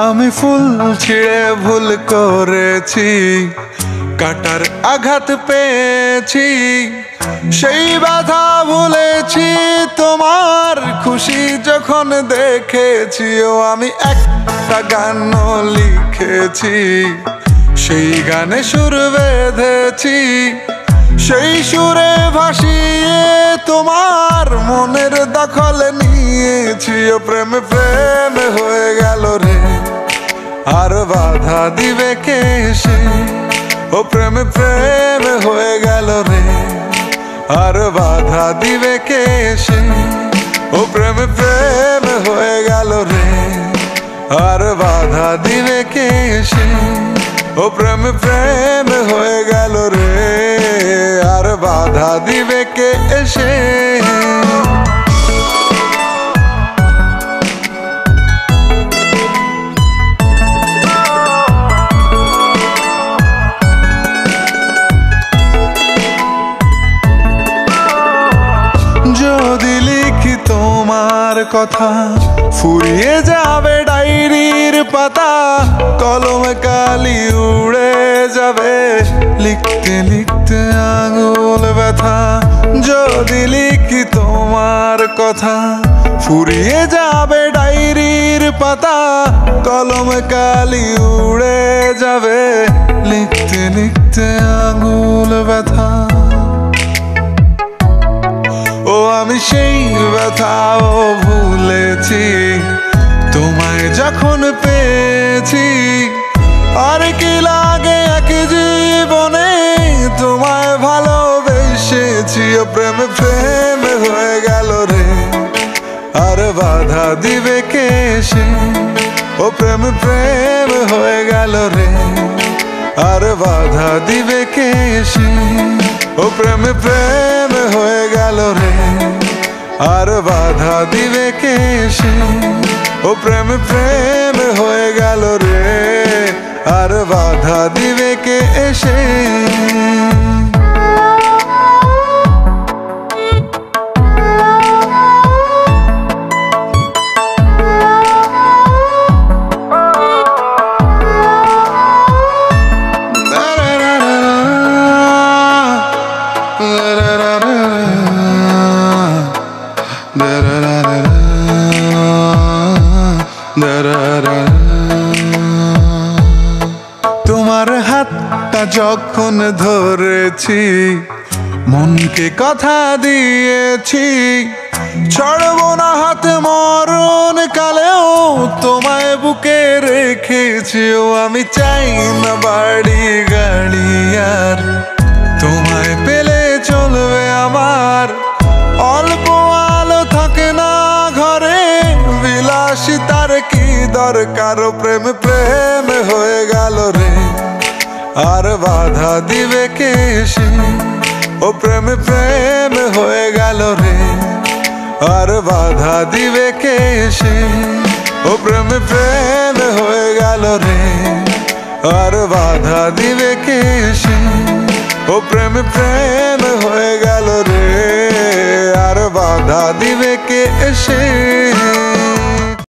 আমি ফুল ছিঁড়ে ভুল করেছি, কাটার আঘাত পেয়েছি, সেই ব্যথা ভুলেছি তোমার খুশি যখন দেখেছি। ও আমি একটা গান লিখেছি, সেই গানে সুর বেঁধেছি, সেই সুরে ভাসিয়ে তোমার মনের দখল নিয়েছি। ও প্রেমে প্রেমে হয়ে গেল রে, আর বাধা দিবে কে এসে। ও প্রেমে প্রেমে হয়ে গেল রে, আর বাধা দিবে কে এসে। ও প্রেমে প্রেমে হয়ে গেল রে, আর বাধা দিবে কে এসে। ও প্রেমে প্রেমে হয়ে গেল রে, আর বাধা দিবে কে এসে। যদি লিখি তোমার কথা, ফুরিয়ে যাবে ডায়েরির পাতা, কলমে কালি উড়ে যাবে, লিখতে লিখতে আঙুল ব্যথা। যদি লিখি তোমার কথা, ফুরিয়ে যাবে ডায়েরির পাতা, কলমে কালি উড়ে যাবে, লিখতে লিখতে আঙুল ব্যথা। ও আমি সেই ব্যথাও ভুলেছি, তোমায় যখন পেয়েছি। আর কি লাগে এক জীবনে তোমায় ভালোবেসেছি। ও প্রেমে প্রেমে হয়ে গেল রে, আর বাধা দিবে কে এসে। ও প্রেমে প্রেমে হয়ে গেল রে, আর বাধা দিবে কে এসে। ও প্রেমে প্রেমে হয়ে গেল রে, আর বাধা দিবে কে এসে। ও প্রেমে প্রেমে হয়ে গেল রে, আর বাধা দিবে কে এসে। তোমার হাতটা যখন ধরেছি, মনকে কথা দিয়েছি, ছাড়বো না হাত মরণ কালেও তোমায় বুকে রেখেছি। ও আমি চাই না বাড়ি গাড়ি আর, তোমায় পেলে চলবে আমার। অল্প আলো থাকে না ঘরে, বিলাসিতার কি দরকার। ও প্রেমে প্রেমে হয়ে গেল রে, আর বাধা দিবে কে এসে। ও প্রেমে প্রেমে হয়ে গেল রে, আর বাধা দিবে কে এসে। ও প্রেমে প্রেমে হয়ে গেল রে, আর বাধা দিবে কে এসে। ও প্রেমে প্রেমে হয়ে গেল রে, আর বাধা দিবে কে এসে।